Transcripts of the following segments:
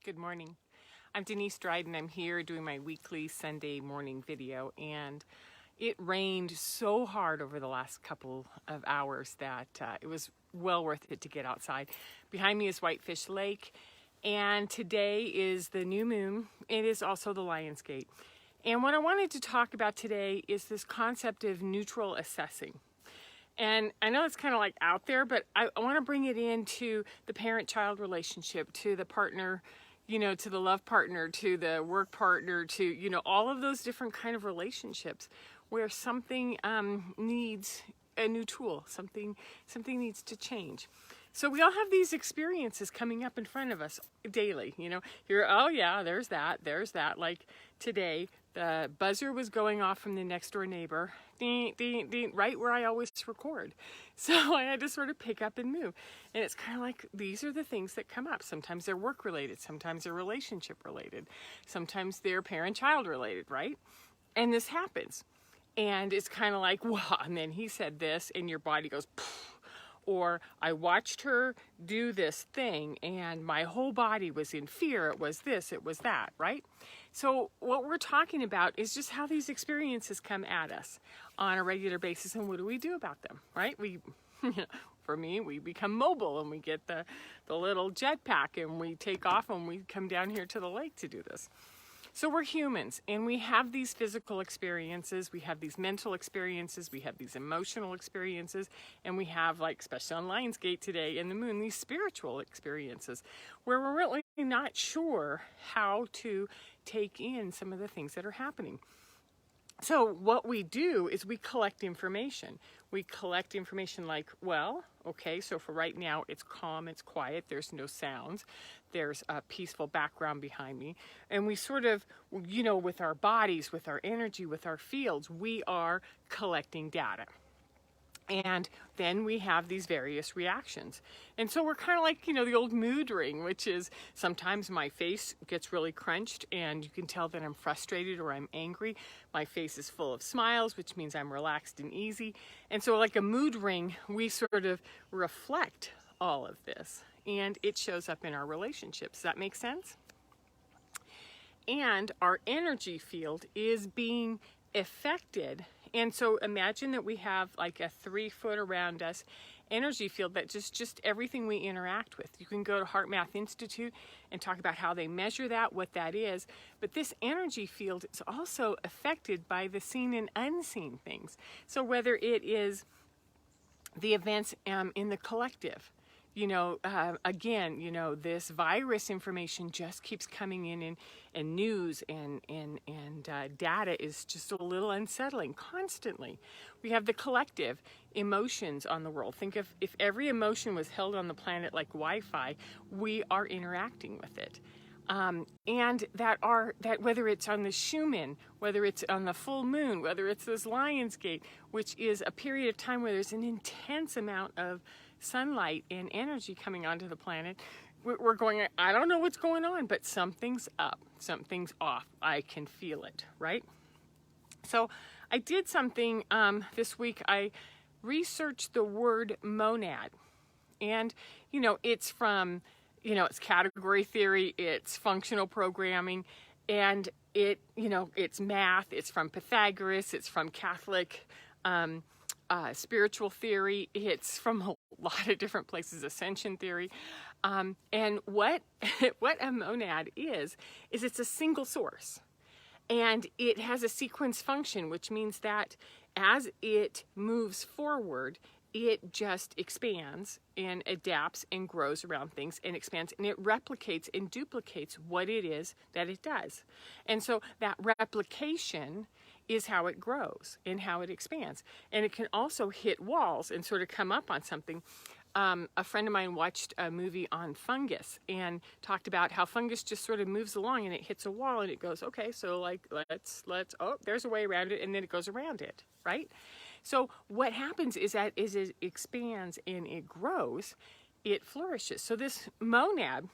Good morning. I'm Denise Dryden. I'm here doing my weekly Sunday morning video, and it rained so hard over the last couple of hours that it was well worth it to get outside. Behind me is Whitefish Lake, and today is the new moon. It is also the Lion's Gate. And what I wanted to talk about today is this concept of neutral assessing. And I know it's kind of like out there, but I want to bring it into the parent-child relationship, to the partner, to the love partner, to the work partner, to, all of those different kind of relationships where something needs a new tool, something needs to change. So we all have these experiences coming up in front of us daily, oh yeah, there's that. Like today, the buzzer was going off from the next door neighbor, ding, ding, ding, right where I always record. So I had to sort of pick up and move. And it's kind of like, these are the things that come up. Sometimes they're work related, sometimes they're relationship related, sometimes they're parent-child related, right? And this happens. And it's kind of like, wow, and then he said this, and your body goes, poof. Or I watched her do this thing and my whole body was in fear. It was this, it was that, right? So what we're talking about is just how these experiences come at us on a regular basis, and what do we do about them, right? For me, we become mobile and we get the little jetpack and we take off and we come down here to the lake to do this. So we're humans, and we have these physical experiences, we have these mental experiences, we have these emotional experiences, and we have, like, especially on Lion's Gate today in the moon, these spiritual experiences where we're really not sure how to take in some of the things that are happening. So what we do is we collect information. We collect information like, well, okay, so for right now, it's calm, it's quiet, there's no sounds, there's a peaceful background behind me. And we sort of, with our bodies, with our energy, with our fields, we are collecting data. And then we have these various reactions. And so we're kind of like, the old mood ring, which is sometimes my face gets really crunched and you can tell that I'm frustrated or I'm angry. My face is full of smiles, which means I'm relaxed and easy. And so like a mood ring, we sort of reflect all of this, and it shows up in our relationships. Does that make sense? And our energy field is being affected. And so imagine that we have like a 3 foot around us energy field that just everything we interact with. You can go to Heart Math Institute and talk about how they measure that, what that is. But this energy field is also affected by the seen and unseen things. So whether it is the events in the collective, again, this virus information just keeps coming in, and news and data is just a little unsettling constantly. We have the collective emotions on the world. Think of if every emotion was held on the planet like Wi-Fi, we are interacting with it. And that whether it's on the Schumann, whether it's on the full moon, whether it's this Lion's Gate, which is a period of time where there's an intense amount of sunlight and energy coming onto the planet, we're going, I don't know what's going on, but something's up, something's off. I can feel it, right? So I did something this week. I researched the word monad, and it's from it's category theory, it's functional programming, and it's math. It's from Pythagoras, it's from Catholic spiritual theory, it's from a lot of different places, ascension theory. And what a monad is it's a single source. And it has a sequence function, which means that as it moves forward, it just expands and adapts and grows around things and expands, and it replicates and duplicates what it is that it does. And so that replication is how it grows and how it expands. And it can also hit walls and sort of come up on something. A friend of mine watched a movie on fungus and talked about how fungus just sort of moves along and it hits a wall and it goes, okay, so like let's oh, there's a way around it, and then it goes around it, right? So what happens is that as it expands and it grows, it flourishes. So this monad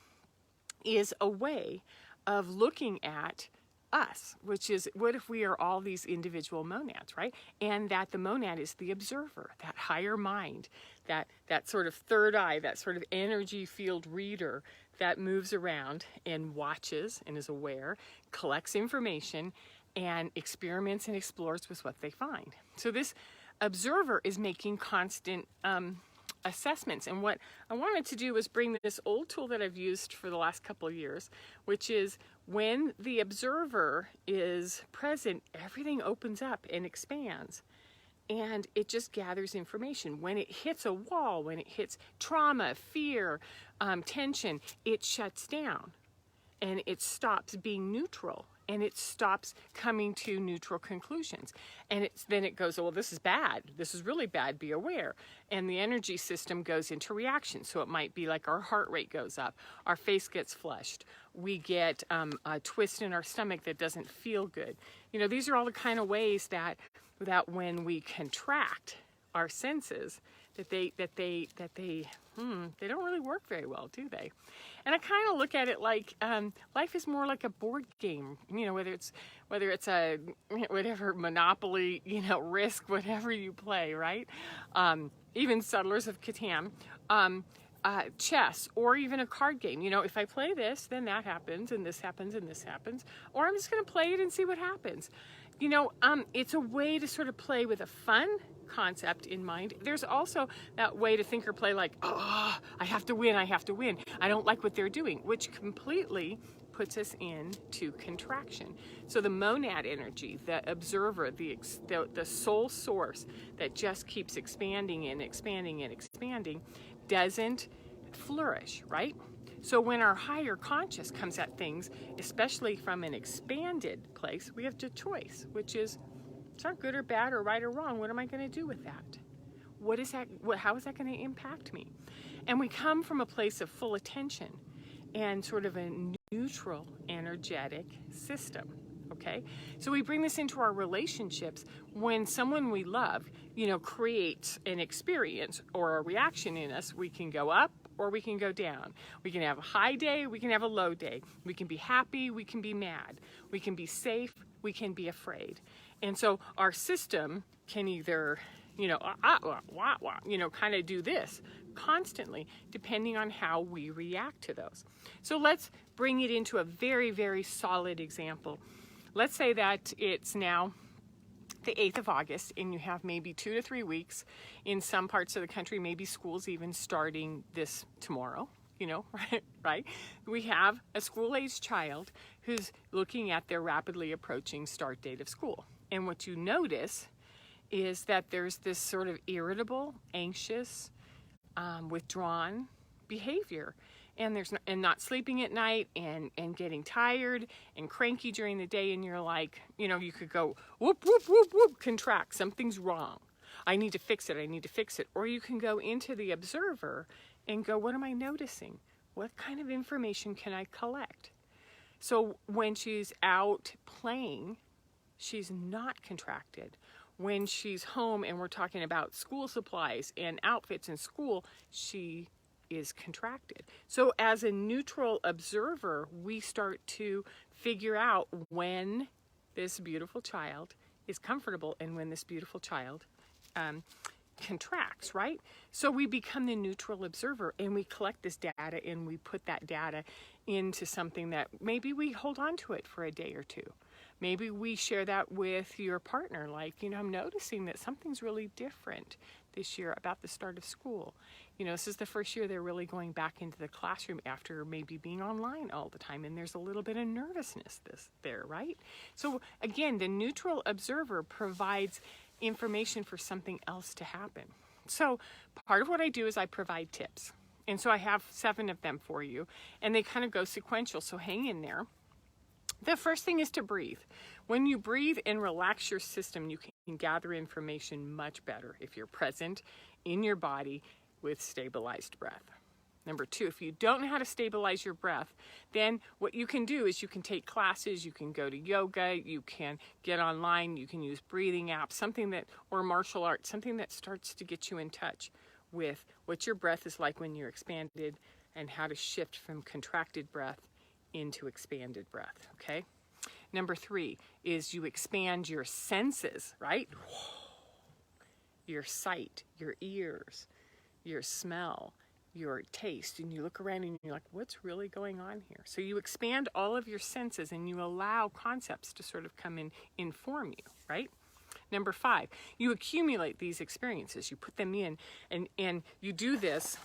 is a way of looking at us, which is, what if we are all these individual monads, right? And that the monad is the observer, that higher mind, that sort of third eye, that sort of energy field reader that moves around and watches and is aware, collects information, and experiments and explores with what they find. So this observer is making constant assessments. And what I wanted to do was bring this old tool that I've used for the last couple of years, which is when the observer is present, everything opens up and expands. And it just gathers information. When it hits a wall, when it hits trauma, fear, tension, it shuts down and it stops being neutral. And it stops coming to neutral conclusions. And then it goes, well, this is bad. This is really bad. Be aware. And the energy system goes into reaction. So it might be like our heart rate goes up. Our face gets flushed. We get a twist in our stomach that doesn't feel good. You know, these are all the kind of ways that when we contract our senses, that they don't really work very well, do they? And I kind of look at it like life is more like a board game. You know, whether it's a whatever Monopoly, you know, Risk, whatever you play, right? Even Settlers of Catan, chess, or even a card game. You know, if I play this, then that happens, and this happens, and this happens, or I'm just going to play it and see what happens. You know, it's a way to sort of play with a fun concept in mind. There's also that way to think or play like, oh, I have to win, I don't like what they're doing, which completely puts us into contraction. So the monad energy, the observer, the soul source that just keeps expanding and expanding and expanding doesn't flourish, right? So when our higher conscious comes at things, especially from an expanded place, we have the choice, which is, it's not good or bad or right or wrong. What am I going to do with that? What is that? How is that going to impact me? And we come from a place of full attention and sort of a neutral, energetic system. Okay? So we bring this into our relationships when someone we love, you know, creates an experience or a reaction in us. We can go up or we can go down. We can have a high day, we can have a low day. We can be happy, we can be mad. We can be safe, we can be afraid. And so our system can either, you know, kind of do this constantly, depending on how we react to those. So let's bring it into a very, very solid example. Let's say that it's now the 8th of August and you have maybe 2 to 3 weeks in some parts of the country, maybe schools even starting this tomorrow, you know, right? We have a school-aged child who's looking at their rapidly approaching start date of school. And what you notice is that there's this sort of irritable, anxious, withdrawn behavior. And not sleeping at night and getting tired and cranky during the day, and you're like, you know, you could go whoop, whoop, whoop, whoop, contract, something's wrong. I need to fix it. Or you can go into the observer and go, what am I noticing? What kind of information can I collect? So when she's out playing, she's not contracted. When she's home and we're talking about school supplies and outfits in school, she is contracted. So as a neutral observer, we start to figure out when this beautiful child is comfortable and when this beautiful child contracts, right? So we become the neutral observer and we collect this data and we put that data into something that maybe we hold on to it for a day or two. Maybe we share that with your partner, like, you know, I'm noticing that something's really different this year about the start of school. You know, this is the first year they're really going back into the classroom after maybe being online all the time, and there's a little bit of nervousness there, right? So again, the neutral observer provides information for something else to happen. So part of what I do is I provide tips. And so I have 7 of them for you, and they kind of go sequential, so hang in there. The first thing is to breathe. When you breathe and relax your system, you can gather information much better if you're present in your body with stabilized breath. Number 2, if you don't know how to stabilize your breath, then what you can do is you can take classes, you can go to yoga, you can get online, you can use breathing apps, or martial arts, something that starts to get you in touch with what your breath is like when you're expanded and how to shift from contracted breath into expanded breath, okay? Number 3 is you expand your senses, right? Your sight, your ears, your smell, your taste, and you look around and you're like, what's really going on here? So you expand all of your senses and you allow concepts to sort of come in, inform you, right? Number 5, you accumulate these experiences. You put them in, and you do this,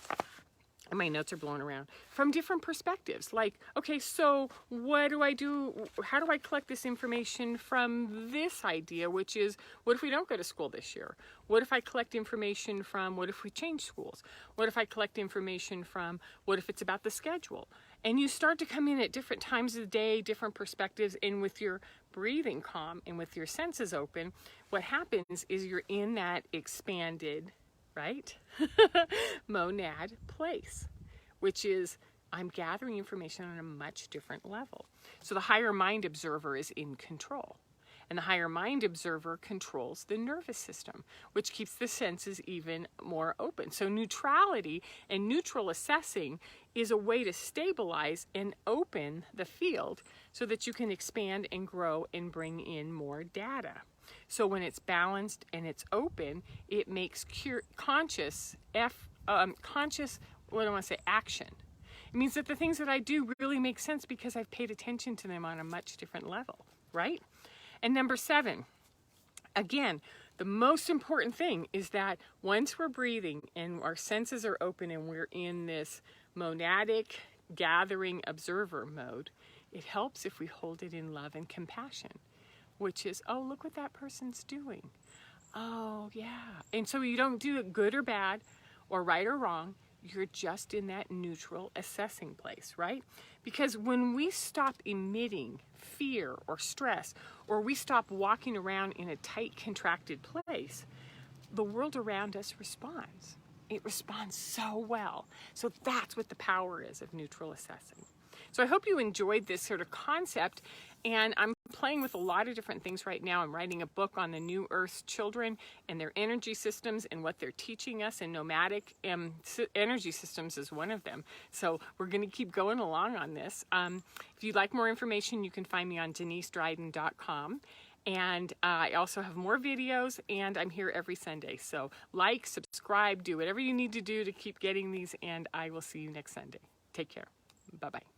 and my notes are blowing around, from different perspectives. Like, okay, so what do I do? How do I collect this information from this idea, which is, what if we don't go to school this year? What if I collect information from, what if we change schools? What if I collect information from, what if it's about the schedule? And you start to come in at different times of the day, different perspectives, and with your breathing calm and with your senses open, what happens is you're in that expanded, right, monad place, which is, I'm gathering information on a much different level. So the higher mind observer is in control. And the higher mind observer controls the nervous system, which keeps the senses even more open. So neutrality and neutral assessing is a way to stabilize and open the field so that you can expand and grow and bring in more data. So when it's balanced and it's open, it makes conscious action. It means that the things that I do really make sense because I've paid attention to them on a much different level, right? And number 7, again, the most important thing is that once we're breathing and our senses are open and we're in this monadic gathering observer mode, it helps if we hold it in love and compassion, which is, oh, look what that person's doing. Oh, yeah. And so you don't do it good or bad or right or wrong. You're just in that neutral assessing place, right? Because when we stop emitting fear or stress, or we stop walking around in a tight, contracted place, the world around us responds. It responds so well. So that's what the power is of neutral assessing. So I hope you enjoyed this sort of concept, and I'm playing with a lot of different things right now. I'm writing a book on the New Earth's children and their energy systems and what they're teaching us, and nomadic energy systems is one of them. So we're going to keep going along on this. If you'd like more information, you can find me on DeniseDryden.com. And I also have more videos, and I'm here every Sunday. So like, subscribe, do whatever you need to do to keep getting these, and I will see you next Sunday. Take care. Bye-bye.